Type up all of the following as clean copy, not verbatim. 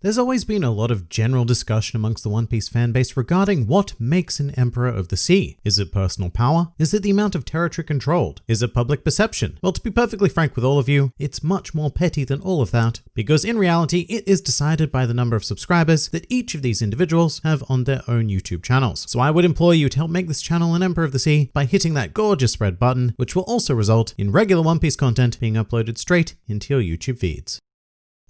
There's always been a lot of general discussion amongst the One Piece fanbase regarding what makes an Emperor of the Sea. Is it personal power? Is it the amount of territory controlled? Is it public perception? Well, to be perfectly frank with all of you, it's much more petty than all of that, because in reality, it is decided by the number of subscribers that each of these individuals have on their own YouTube channels. So I would implore you to help make this channel an Emperor of the Sea by hitting that gorgeous red button, which will also result in regular One Piece content being uploaded straight into your YouTube feeds.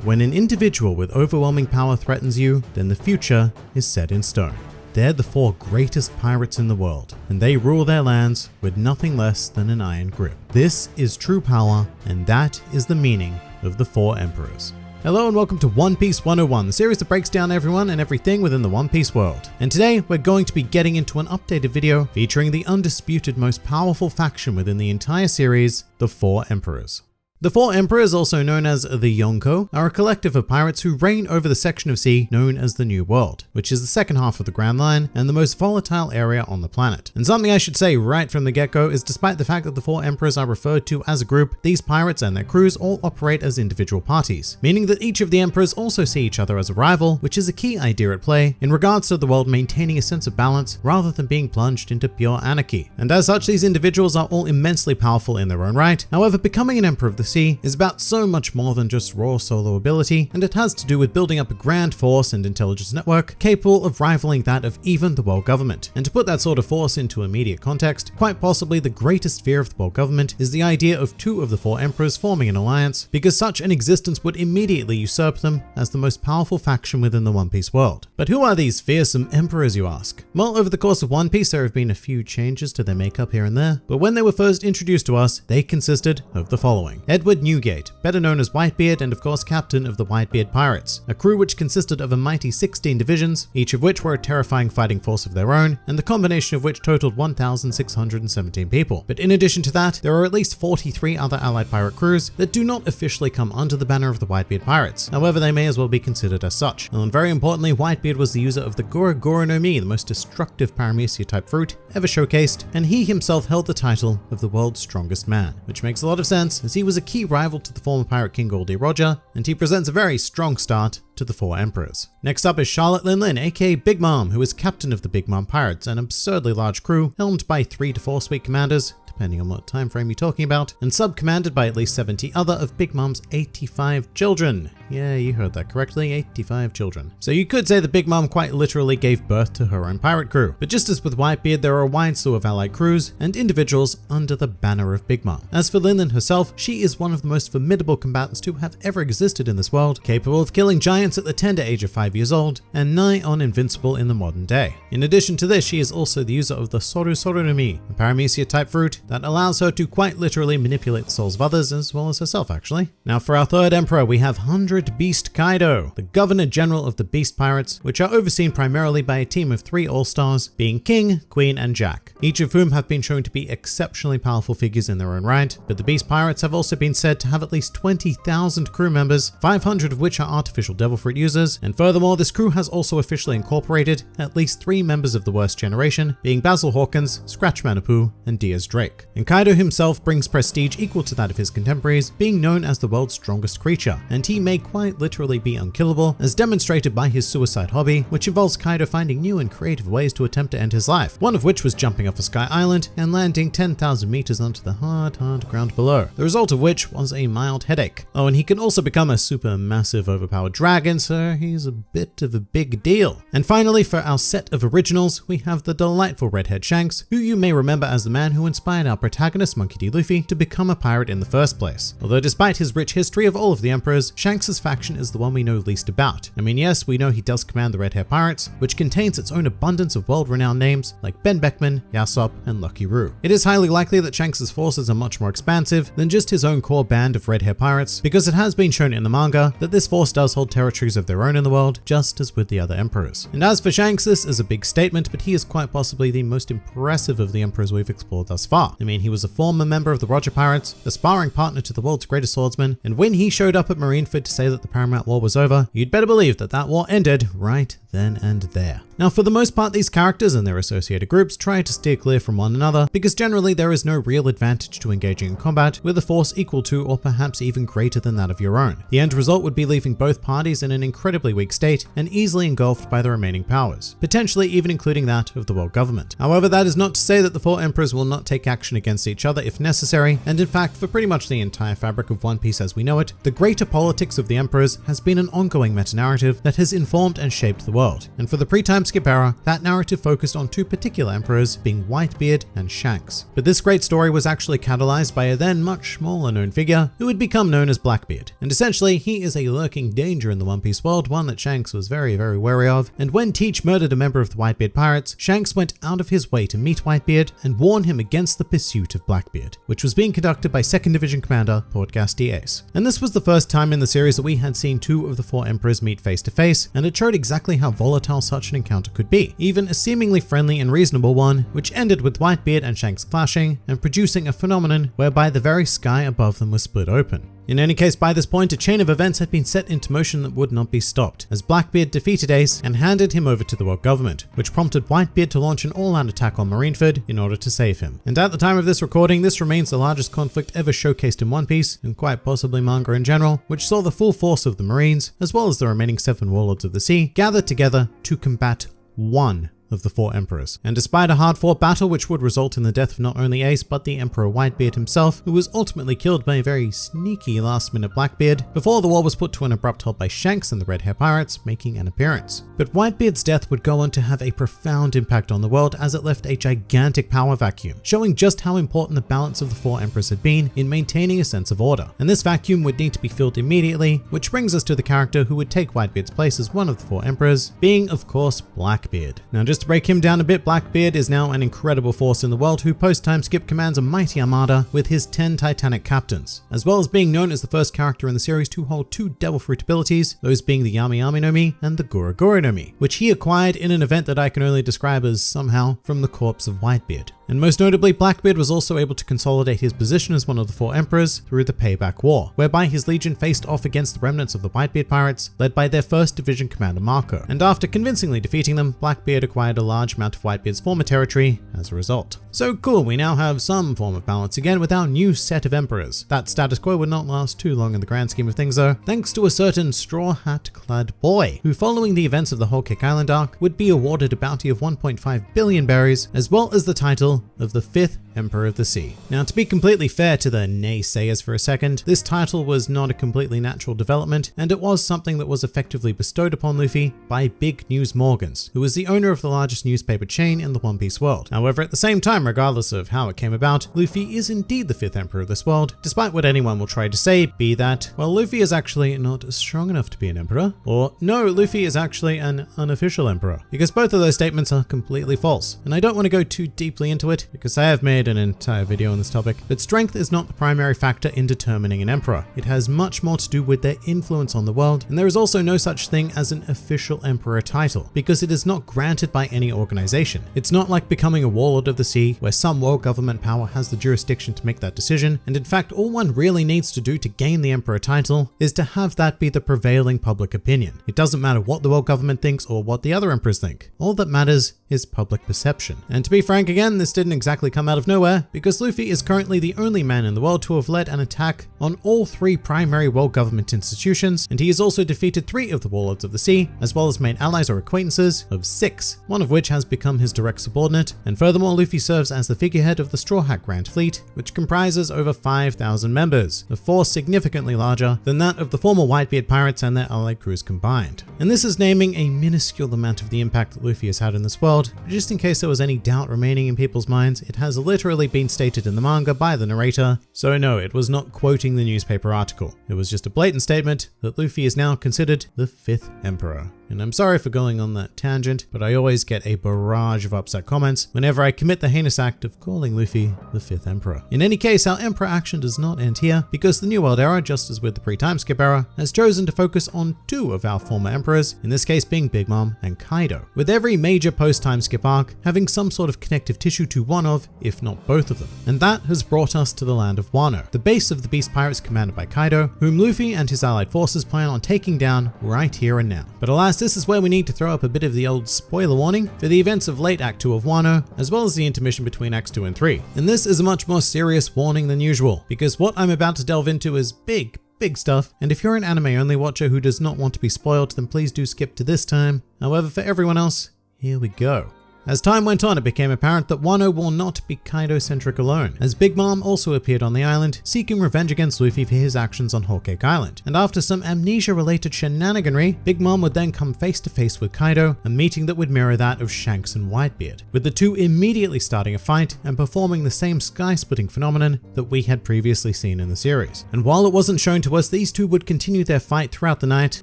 When an individual with overwhelming power threatens you, then the future is set in stone. They're the 4 greatest pirates in the world, and they rule their lands with nothing less than an iron grip. This is true power, and that is the meaning of the 4 Emperors. Hello and welcome to One Piece 101, the series that breaks down everyone and everything within the One Piece world. And today we're going to be getting into an updated video featuring the undisputed most powerful faction within the entire series, the 4 Emperors. The 4 Emperors, also known as the Yonkos, are a collective of pirates who reign over the section of sea known as the New World, which is the second half of the Grand Line and the most volatile area on the planet. And something I should say right from the get-go is despite the fact that the 4 Emperors are referred to as a group, these pirates and their crews all operate as individual parties, meaning that each of the Emperors also see each other as a rival, which is a key idea at play in regards to the world maintaining a sense of balance rather than being plunged into pure anarchy. And as such, these individuals are all immensely powerful in their own right. However, becoming an Emperor of the Sea is about so much more than just raw solo ability, and it has to do with building up a grand force and intelligence network capable of rivaling that of even the world government. And to put that sort of force into immediate context, quite possibly the greatest fear of the world government is the idea of 2 of the 4 emperors forming an alliance, because such an existence would immediately usurp them as the most powerful faction within the One Piece world. But who are these fearsome emperors, you ask? Well, over the course of One Piece there have been a few changes to their makeup here and there, but when they were first introduced to us, they consisted of the following: Edward Newgate, better known as Whitebeard and of course captain of the Whitebeard Pirates, a crew which consisted of a mighty 16 divisions, each of which were a terrifying fighting force of their own, and the combination of which totaled 1,617 people. But in addition to that, there are at least 43 other allied pirate crews that do not officially come under the banner of the Whitebeard Pirates. However, they may as well be considered as such. And very importantly, Whitebeard was the user of the Gura Gura no Mi, the most destructive paramecia type fruit ever showcased, and he himself held the title of the world's strongest man, which makes a lot of sense as he was a key rival to the former pirate king Goldie Roger, and he presents a very strong start to the 4 Emperors. Next up is Charlotte Lin Lin, aka Big Mom, who is captain of the Big Mom Pirates, an absurdly large crew helmed by 3 to 4 sweet commanders, depending on what time frame you're talking about, and sub-commanded by at least 70 other of Big Mom's 85 children. Yeah, you heard that correctly, 85 children. So you could say that Big Mom quite literally gave birth to her own pirate crew. But just as with Whitebeard, there are a wide slew of allied crews and individuals under the banner of Big Mom. As for Lin Lin herself, she is one of the most formidable combatants to have ever existed in this world, capable of killing giants at the tender age of 5 years old, and nigh on invincible in the modern day. In addition to this, she is also the user of the Soru Soru no Mi, a paramecia type fruit that allows her to quite literally manipulate the souls of others as well as herself actually. Now for our 3rd emperor, we have 100 Beast Kaido, the Governor General of the Beast Pirates, which are overseen primarily by a team of 3 all-stars, being King, Queen, and Jack, each of whom have been shown to be exceptionally powerful figures in their own right. But the Beast Pirates have also been said to have at least 20,000 crew members, 500 of which are artificial devil fruit users, and furthermore, this crew has also officially incorporated at least 3 members of the worst generation, being Basil Hawkins, Scratch Manitou, and Diaz Drake. And Kaido himself brings prestige equal to that of his contemporaries, being known as the world's strongest creature, and he may quite literally be unkillable, as demonstrated by his suicide hobby, which involves Kaido finding new and creative ways to attempt to end his life, one of which was jumping off a sky island and landing 10,000 meters onto the hard ground below, the result of which was a mild headache. Oh, and he can also become a super massive overpowered dragon, so he's a bit of a big deal. And finally, for our set of originals, we have the delightful redhead Shanks, who you may remember as the man who inspired our protagonist Monkey D. Luffy to become a pirate in the first place. Although despite his rich history of all of the emperors, Shanks' faction is the one we know least about. I mean, yes, we know he does command the Red Hair Pirates, which contains its own abundance of world-renowned names like Ben Beckman, Yasop, and Lucky Roo. It is highly likely that Shanks' forces are much more expansive than just his own core band of Red Hair Pirates, because it has been shown in the manga that this force does hold territories of their own in the world, just as with the other emperors. And as for Shanks, this is a big statement, but he is quite possibly the most impressive of the emperors we've explored thus far. I mean, he was a former member of the Roger Pirates, the sparring partner to the world's greatest swordsman, and when he showed up at Marineford to say that the Paramount War was over, you'd better believe that that war ended right then and there. Now, for the most part, these characters and their associated groups try to steer clear from one another because generally there is no real advantage to engaging in combat with a force equal to or perhaps even greater than that of your own. The end result would be leaving both parties in an incredibly weak state and easily engulfed by the remaining powers, potentially even including that of the world government. However, that is not to say that the four emperors will not take action against each other if necessary, and in fact, for pretty much the entire fabric of One Piece as we know it, the greater politics of the emperors has been an ongoing meta-narrative that has informed and shaped the world. And for the pre-time skip era, that narrative focused on two particular emperors, being Whitebeard and Shanks. But this great story was actually catalyzed by a then much smaller known figure who would become known as Blackbeard. And essentially, he is a lurking danger in the One Piece world, one that Shanks was very wary of. And when Teach murdered a member of the Whitebeard pirates, Shanks went out of his way to meet Whitebeard and warn him against the pursuit of Blackbeard, which was being conducted by 2nd Division Commander Portgas Diaz. And this was the first time in the series that we had seen two of the four emperors meet face to face, and it showed exactly how volatile such an encounter could be, even a seemingly friendly and reasonable one, which ended with Whitebeard and Shanks clashing and producing a phenomenon whereby the very sky above them was split open. In any case, by this point, a chain of events had been set into motion that would not be stopped, as Blackbeard defeated Ace and handed him over to the world government, which prompted Whitebeard to launch an all-out attack on Marineford in order to save him. And at the time of this recording, this remains the largest conflict ever showcased in One Piece, and quite possibly manga in general, which saw the full force of the Marines, as well as the remaining 7 Warlords of the Sea, gathered together to combat one of the four emperors. And despite a hard-fought battle which would result in the death of not only Ace but the Emperor Whitebeard himself, who was ultimately killed by a very sneaky last-minute Blackbeard, before the war was put to an abrupt halt by Shanks and the Red Hair Pirates making an appearance. But Whitebeard's death would go on to have a profound impact on the world as it left a gigantic power vacuum, showing just how important the balance of the four emperors had been in maintaining a sense of order. And this vacuum would need to be filled immediately, which brings us to the character who would take Whitebeard's place as one of the four emperors, being of course Blackbeard. Now, just to break him down a bit, Blackbeard is now an incredible force in the world who post-time skip commands a mighty armada with his 10 Titanic captains, as well as being known as the first character in the series to hold 2 Devil Fruit abilities, those being the Yami Yami no Mi and the Gura Gura no Mi, which he acquired in an event that I can only describe as somehow from the corpse of Whitebeard. And most notably, Blackbeard was also able to consolidate his position as one of the four emperors through the Payback War, whereby his legion faced off against the remnants of the Whitebeard pirates, led by their 1st Division Commander Marco. And after convincingly defeating them, Blackbeard acquired a large amount of Whitebeard's former territory as a result. So cool, we now have some form of balance again with our new set of emperors. That status quo would not last too long in the grand scheme of things though, thanks to a certain straw hat clad boy, who following the events of the Whole Cake Island arc would be awarded a bounty of 1.5 billion berries, as well as the title of the 5th Emperor of the Sea. Now, to be completely fair to the naysayers for a second, this title was not a completely natural development, and it was something that was effectively bestowed upon Luffy by Big News Morgans, who was the owner of the largest newspaper chain in the One Piece world. However, at the same time, regardless of how it came about, Luffy is indeed the 5th Emperor of this world, despite what anyone will try to say, be that, well, Luffy is actually not strong enough to be an emperor, or no, Luffy is actually an unofficial emperor, because both of those statements are completely false. And I don't want to go too deeply into it, because I have made an entire video on this topic, but strength is not the primary factor in determining an emperor. It has much more to do with their influence on the world, and there is also no such thing as an official emperor title, because it is not granted by any organization. It's not like becoming a warlord of the sea, where some world government power has the jurisdiction to make that decision, and in fact all one really needs to do to gain the emperor title is to have that be the prevailing public opinion. It doesn't matter what the world government thinks or what the other emperors think. All that matters is public perception. And to be frank again, this didn't exactly come out of nowhere, because Luffy is currently the only man in the world to have led an attack on all 3 primary world government institutions, and he has also defeated 3 of the Warlords of the Sea, as well as made allies or acquaintances of 6, one of which has become his direct subordinate. And furthermore, Luffy serves as the figurehead of the Straw Hat Grand Fleet, which comprises over 5,000 members, a force significantly larger than that of the former Whitebeard pirates and their allied crews combined. And this is naming a minuscule amount of the impact that Luffy has had in this world, but just in case there was any doubt remaining in people's minds, it has literally been stated in the manga by the narrator, so no, it was not quoting the newspaper article. It was just a blatant statement that Luffy is now considered the 5th Emperor. And I'm sorry for going on that tangent, but I always get a barrage of upset comments whenever I commit the heinous act of calling Luffy the 5th Emperor. In any case, our Emperor action does not end here, because the New World Era, just as with the pre-time skip era, has chosen to focus on 2 of our former emperors, in this case being Big Mom and Kaido, with every major post-time skip arc having some sort of connective tissue to one of, if not both of them. And that has brought us to the land of Wano, the base of the Beast Pirates commanded by Kaido, whom Luffy and his allied forces plan on taking down right here and now. But alas, this is where we need to throw up a bit of the old spoiler warning for the events of late Act 2 of Wano, as well as the intermission between Acts 2 and 3. And this is a much more serious warning than usual, because what I'm about to delve into is big stuff, and if you're an anime only watcher who does not want to be spoiled, then please do skip to this time. However, for everyone else, here we go. As time went on, it became apparent that Wano will not be Kaido-centric alone, as Big Mom also appeared on the island, seeking revenge against Luffy for his actions on Whole Cake Island. And after some amnesia-related shenaniganry, Big Mom would then come face to face with Kaido, a meeting that would mirror that of Shanks and Whitebeard, with the two immediately starting a fight and performing the same sky-splitting phenomenon that we had previously seen in the series. And while it wasn't shown to us, these two would continue their fight throughout the night,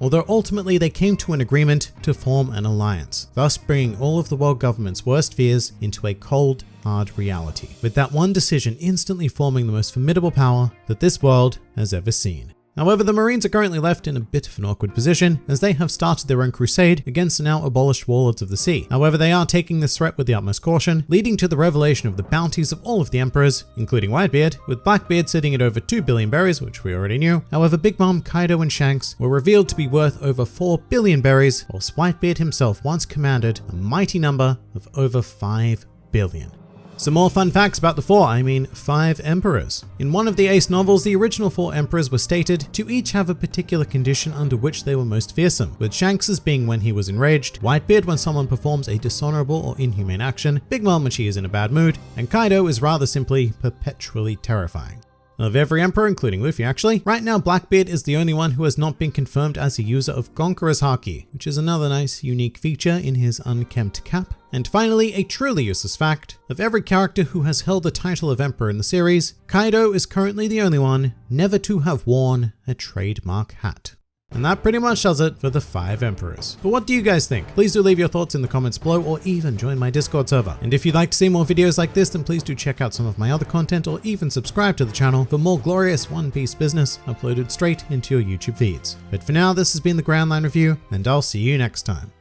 although ultimately they came to an agreement to form an alliance, thus bringing all of the world government's worst fears into a cold, hard reality, with that one decision instantly forming the most formidable power that this world has ever seen. However, the Marines are currently left in a bit of an awkward position, as they have started their own crusade against the now abolished warlords of the sea. However, they are taking this threat with the utmost caution, leading to the revelation of the bounties of all of the emperors, including Whitebeard, with Blackbeard sitting at over 2 billion berries, which we already knew. However, Big Mom, Kaido, and Shanks were revealed to be worth over 4 billion berries, whilst Whitebeard himself once commanded a mighty number of over 5 billion. Some more fun facts about the 5 emperors. In one of the Ace novels, the original 4 emperors were stated to each have a particular condition under which they were most fearsome, with Shanks's being when he was enraged, Whitebeard when someone performs a dishonorable or inhumane action, Big Mom when she is in a bad mood, and Kaido is rather simply perpetually terrifying. Of every emperor, including Luffy actually, right now Blackbeard is the only one who has not been confirmed as a user of Gonkora's Haki, which is another nice unique feature in his unkempt cap. And finally, a truly useless fact, of every character who has held the title of emperor in the series, Kaido is currently the only one never to have worn a trademark hat. And that pretty much does it for the 5 emperors. But what do you guys think? Please do leave your thoughts in the comments below, or even join my Discord server. And if you'd like to see more videos like this, then please do check out some of my other content, or even subscribe to the channel for more glorious One Piece business uploaded straight into your YouTube feeds. But for now, this has been the GRANDLINE review, and I'll see you next time.